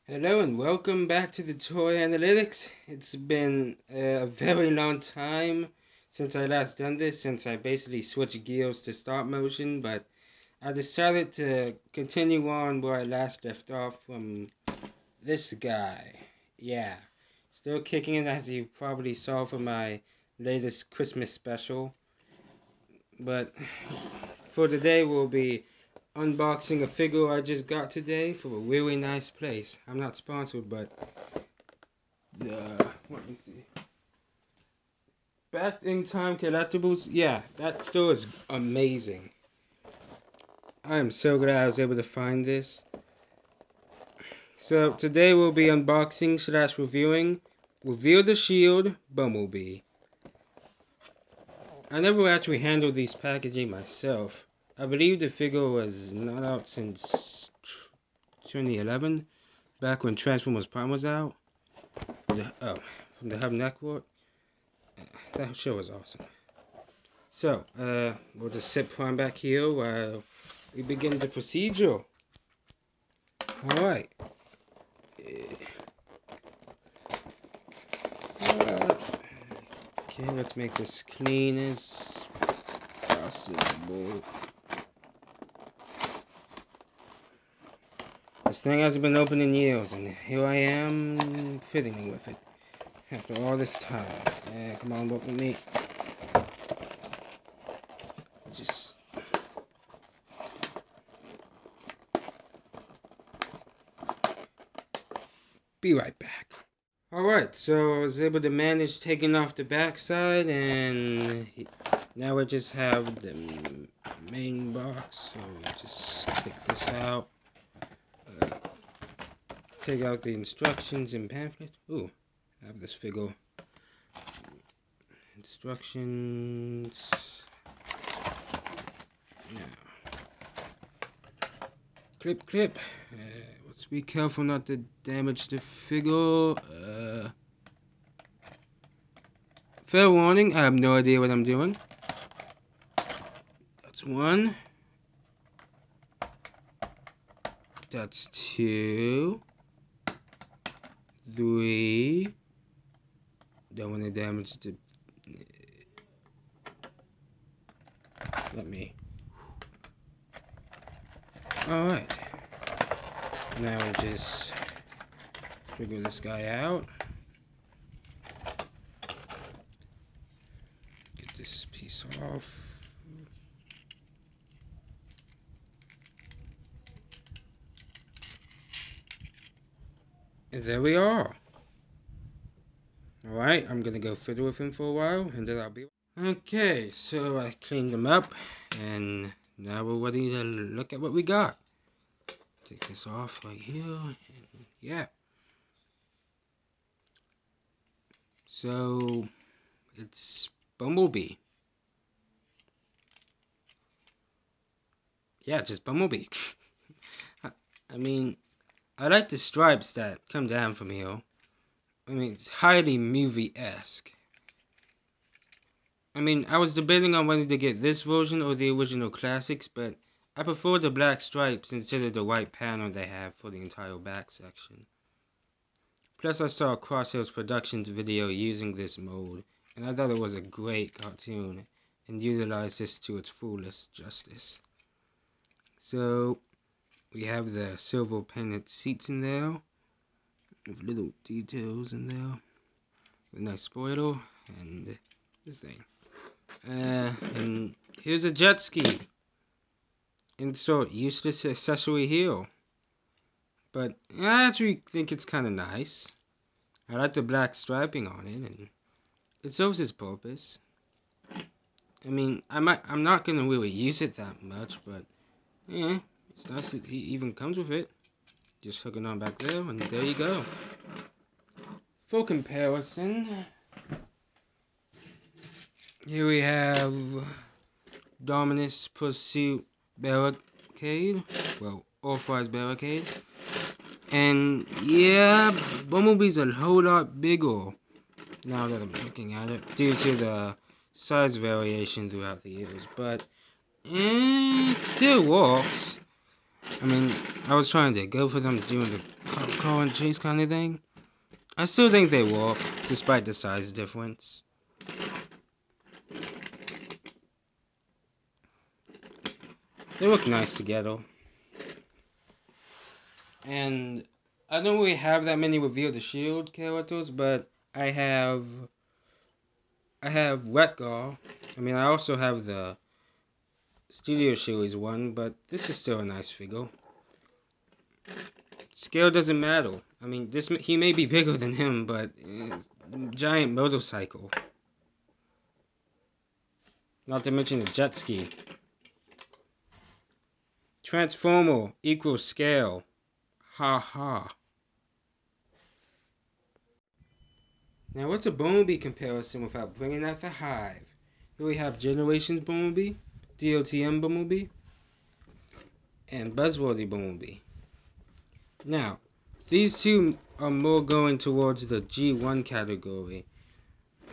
Hello and welcome back to the Toy Analytics. It's been a very long time since I last done this, since I basically switched gears to stop motion, but I decided to continue on where I last left off from this guy. Yeah, still kicking it as you probably saw from my latest Christmas special, but for today we'll be unboxing a figure I just got today from a really nice place. I'm not sponsored, but let me see. Back in Time Collectibles, yeah, that store is amazing. I am so glad I was able to find this. So today we'll be unboxing slash reviewing Reveal the Shield Bumblebee. I never actually handled these packaging myself. I believe the figure was not out since 2011, back when Transformers Prime was out. From the Hub Network. That show was awesome. So, we'll just sit Prime back here while we begin the procedure. Alright. Okay, let's make this clean as possible. This thing hasn't been opened in years, and here I am fiddling with it after all this time. Come on, work with me. Just be right back. Alright, so I was able to manage taking off the backside, and now I just have the main box. So we just take this out. Take out the instructions and pamphlet. Ooh, I have this figure. Instructions. Now, clip. Let's be careful not to damage the figure. Fair warning, I have no idea what I'm doing. That's one. That's two. 3. Don't want to damage the... Let me... Alright. Now we just figure this guy out. Get this piece off. And there we are. Alright, I'm gonna go fiddle with him for a while, and then I'll be... Okay, so I cleaned him up, and now we're ready to look at what we got. Take this off right here, and yeah. So, it's Bumblebee. Yeah, just Bumblebee. I mean, I like the stripes that come down from here. I mean, it's highly movie-esque. I mean, I was debating on whether to get this version or the original classics, but I prefer the black stripes instead of the white panel they have for the entire back section. Plus, I saw a Crosshairs Productions video using this mold, and I thought it was a great cartoon, and utilized this to its fullest justice. So, we have the silver painted seats in there, with little details in there, a nice spoiler, and this thing. And here's a jet ski. Insert useless accessory here. But I actually think it's kind of nice. I like the black striping on it, and it serves its purpose. I mean, I'm not gonna really use it that much, but yeah, it's nice that he even comes with it. Just hook it on back there, and there you go. For comparison, here we have Dominus Pursuit Barricade. Well, Authorized Barricade. And yeah, Bumblebee's a whole lot bigger now that I'm looking at it, due to the size variation throughout the years. But it still works. I mean, I was trying to go for them doing the call and chase kind of thing. I still think they walk, despite the size difference. They look nice together. And I don't really have that many Reveal the Shield characters, but I have Retgar. I mean, I also have the Studio Series one, but this is still a nice figure. Scale doesn't matter. I mean, he may be bigger than him, but giant motorcycle. Not to mention a jet ski. Transformer equals scale. Ha ha. Now, what's a Bumblebee comparison without bringing out the Hive? Here we have Generations Bumblebee, DOTM Bumblebee, and Buzzworthy Bumblebee. Now, these two are more going towards the G1 category.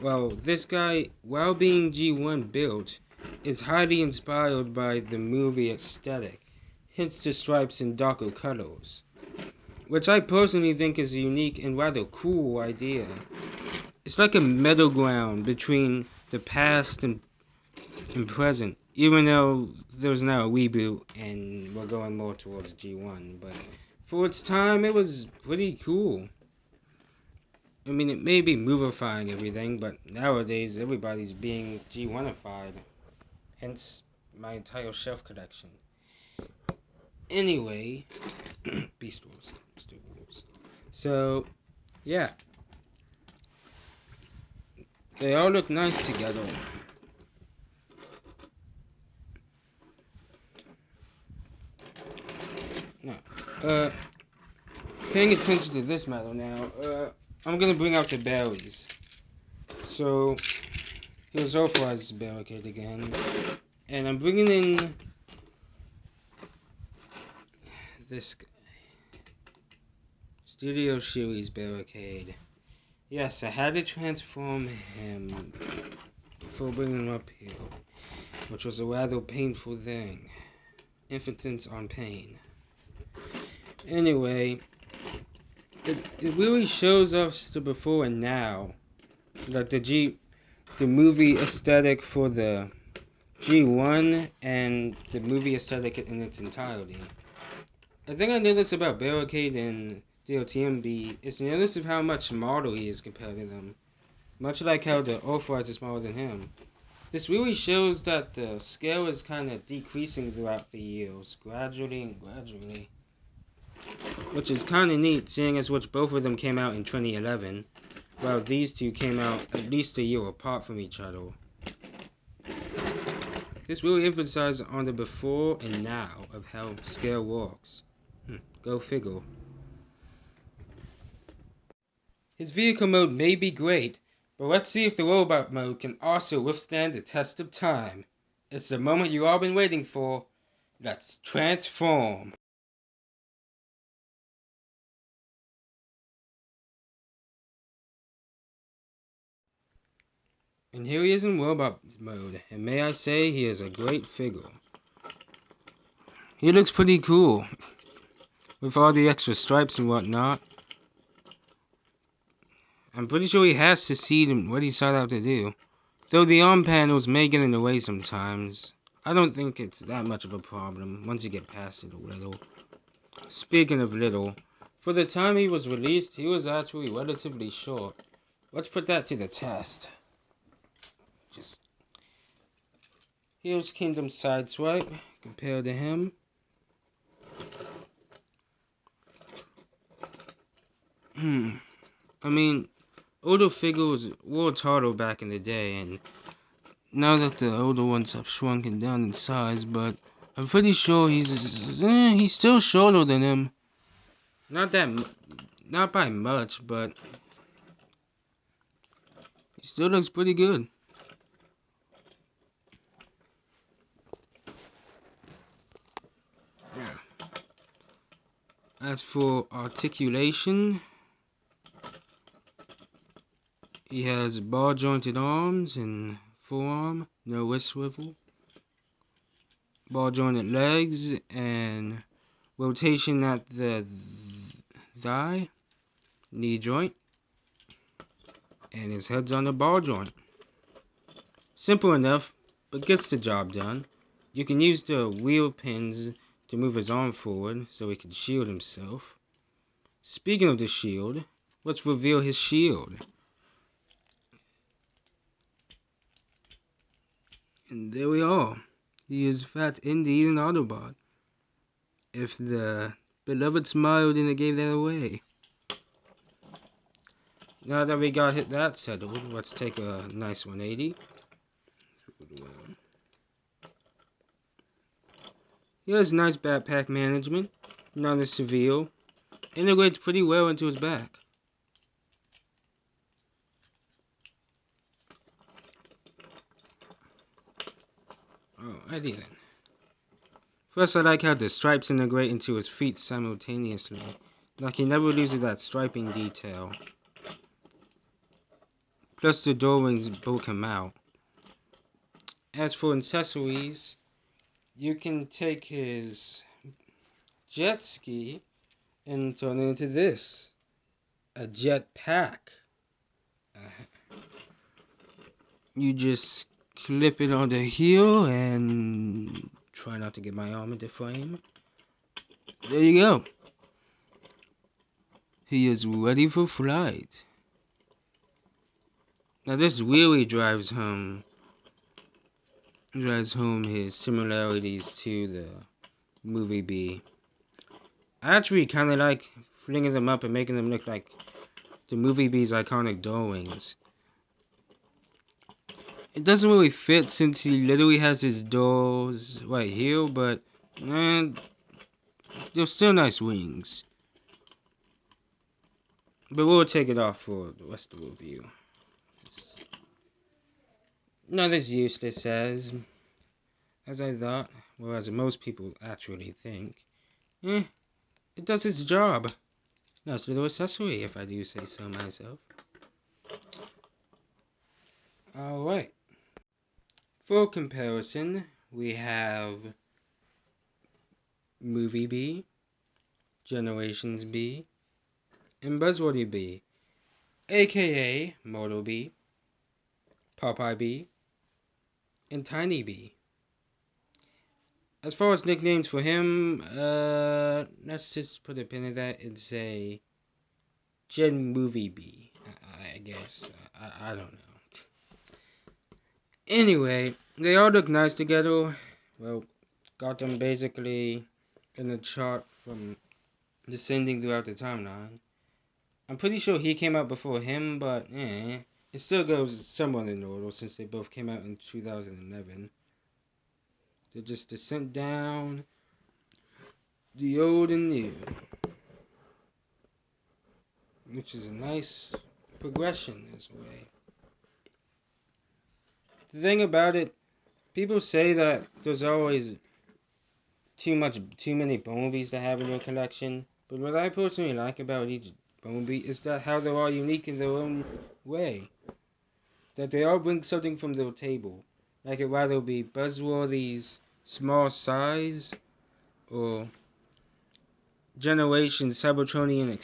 Well, this guy, while being G1 built, is highly inspired by the movie aesthetic, hence the stripes and darker colors, which I personally think is a unique and rather cool idea. It's like a middle ground between the past and present, even though there's now a reboot and we're going more towards G1, but for its time, it was pretty cool. I mean, it may be movifying everything, but nowadays everybody's being G1ified. Hence, my entire shelf collection. Anyway, Beast Wars. So, yeah. They all look nice together. Now, paying attention to this medal now, I'm gonna bring out the berries. So, here's Authorized Barricade again. And I'm bringing in this guy. Studio Series Barricade. Yes, I had to transform him before bringing him up here, which was a rather painful thing. Impotence on pain. Anyway, it really shows us the before and now. Like the movie aesthetic for the G1 and the movie aesthetic in its entirety. I think I know this about Barricade and DOTMB is notice of how much smaller he is compared to them. Much like how the Authorized is smaller than him. This really shows that the scale is kind of decreasing throughout the years, gradually and gradually. Which is kind of neat, seeing as which both of them came out in 2011, while these two came out at least a year apart from each other. This really emphasizes on the before and now of how scale works. Go figure. His vehicle mode may be great, but let's see if the robot mode can also withstand the test of time. It's the moment you all been waiting for. Let's transform. And here he is in robot mode, and may I say he is a great figure. He looks pretty cool, with all the extra stripes and whatnot. I'm pretty sure he has succeeded in what he set out to do. Though the arm panels may get in the way sometimes, I don't think it's that much of a problem once you get past it a little. Speaking of little, for the time he was released, he was actually relatively short. Let's put that to the test. Here's Kingdom Sideswipe compared to him. I mean, older figures were harder back in the day, and now that the older ones have shrunken down in size, but I'm pretty sure he's still shorter than him. Not by much, but he still looks pretty good. Yeah. As for articulation, he has bar-jointed arms and forearm, no wrist swivel. Bar-jointed legs and rotation at the thigh, knee joint, and his head's on the ball joint. Simple enough, but gets the job done. You can use the wheel pins to move his arm forward so he can shield himself. Speaking of the shield, let's reveal his shield. And there we are. He is fat indeed an Autobot. If the beloved smile didn't give that away. Now that we got that settled, let's take a nice 180. He has nice backpack management, not as severe. Integrates pretty well into his back. Alrighty then. First, I like how the stripes integrate into his feet simultaneously. Like he never loses that striping detail. Plus the door rings bulk him out. As for accessories, you can take his jet ski and turn it into this. A jet pack. You just clip it on the heel and try not to get my arm into frame. There you go. He is ready for flight. Now this really drives home his similarities to the movie Bee. I actually kind of like flinging them up and making them look like the movie Bee's iconic door wings. It doesn't really fit since he literally has his doors right here, but they're still nice wings. But we'll take it off for the rest of the review. Not as useless as I thought, well, as most people actually think. It does its job. Nice little accessory, if I do say so myself. Alright. For comparison, we have Movie Bee, Generations Bee, and Buzzworthy Bee, aka Moto Bee, Popeye Bee, and Tiny Bee. As far as nicknames for him, let's just put a pin in that and say Gen Movie Bee, I guess. I don't know. Anyway, they all look nice together. Well, got them basically in a chart from descending throughout the timeline. I'm pretty sure he came out before him, but it still goes somewhat in order since they both came out in 2011. They just descent down the old and new, which is a nice progression this way. The thing about it, people say that there's always too many bumblebees to have in your collection, but what I personally like about each bumblebee is that how they're all unique in their own way. That they all bring something from their table. Like it rather be Buzzworthy's small size or Generation's Cybertronian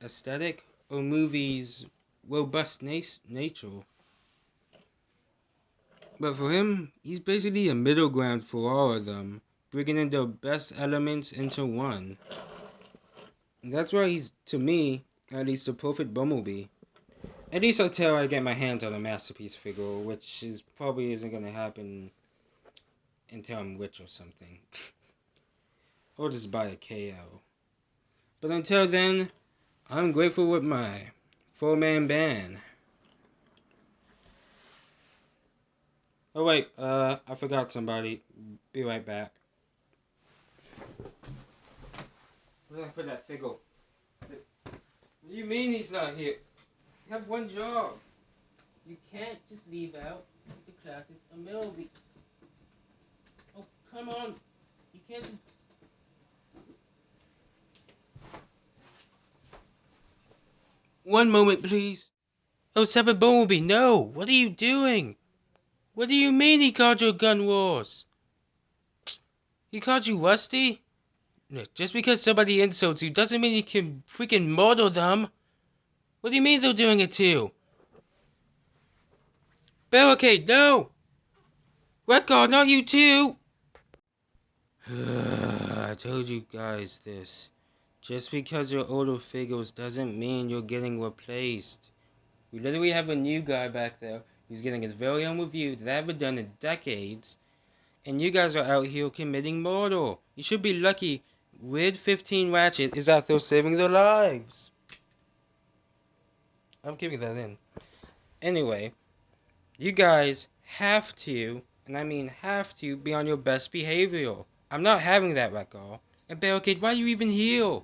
aesthetic or Movie's robust nature. But for him, he's basically a middle ground for all of them, bringing in their best elements into one. And that's why he's, to me, at least the perfect Bumblebee. At least until I get my hands on a masterpiece figure, which probably isn't going to happen until I'm rich or something. Or just buy a KO. But until then, I'm grateful with my 4-man band. Oh wait, I forgot somebody. Be right back. Where did I put that figure? What do you mean he's not here? You have one job. You can't just leave out the classics a melody. Oh, come on. You can't just... One moment, please. Oh, Seven Bumblebee, no! What are you doing? What do you mean he called you Gun Wars? He called you Rusty? Look, just because somebody insults you doesn't mean you can freaking murder them. What do you mean they're doing it too? Barricade, no! Red guard, not you too! I told you guys this. Just because you're older figures doesn't mean you're getting replaced. We literally have a new guy back there who's getting his very own review that I haven't done in decades. And you guys are out here committing murder. You should be lucky Rid 15 Ratchet is out there saving their lives. I'm keeping that in. Anyway, you guys have to, and I mean have to, be on your best behavior. I'm not having that, Rekgar. And Barricade, why are you even here?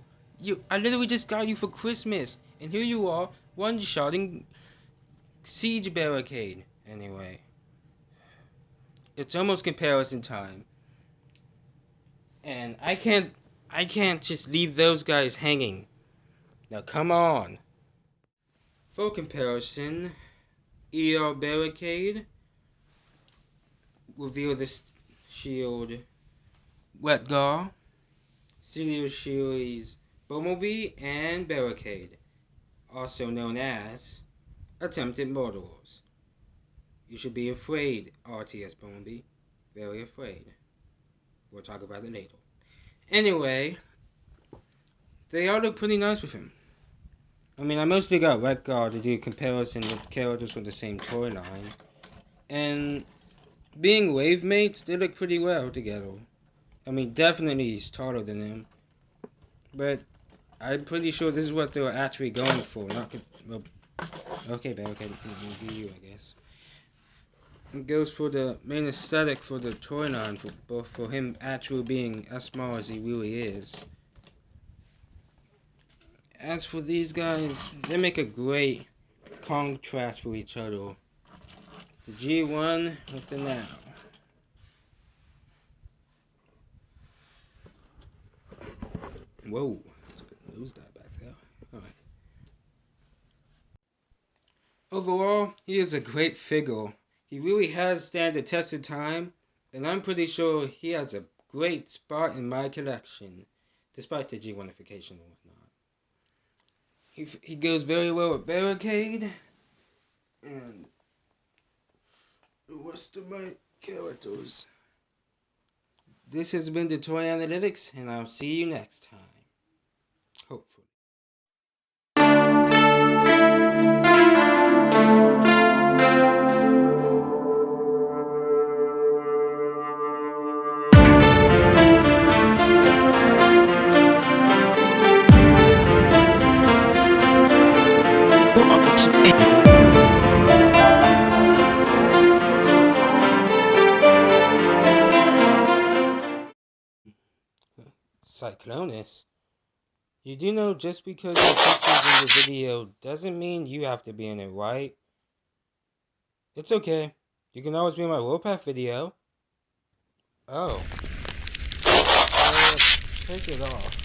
I literally just got you for Christmas. And here you are, one-shotting Siege Barricade. Anyway. It's almost comparison time. And I can't just leave those guys hanging. Now come on. For comparison, ER Barricade, reveal the shield Wetgar, Studio Series Bumblebee, and Barricade, also known as Attempted Murderers. You should be afraid, RTS Bumblebee. Very afraid. We'll talk about it later. Anyway, they all look pretty nice with him. I mean, I mostly got Redguard to do a comparison with characters from the same toy line. And being wave mates, they look pretty well together. I mean, definitely he's taller than him. But I'm pretty sure this is what they were actually going for. Not well, okay, be you, I guess. It goes for the main aesthetic for the toy line, for him actually being as small as he really is. As for these guys, they make a great contrast for each other. The G1 with the now. Whoa, who's that back there? Alright. Overall, he is a great figure. He really has stand the test of time, and I'm pretty sure he has a great spot in my collection, despite the G1ification and whatnot. He goes very well with Barricade, and the rest of my characters. This has been the Toy Analytics, and I'll see you next time. Hopefully. Cyclonus? You do know just because your picture's in the video doesn't mean you have to be in it, right? It's okay. You can always be in my Warpath video. Oh. Take it off.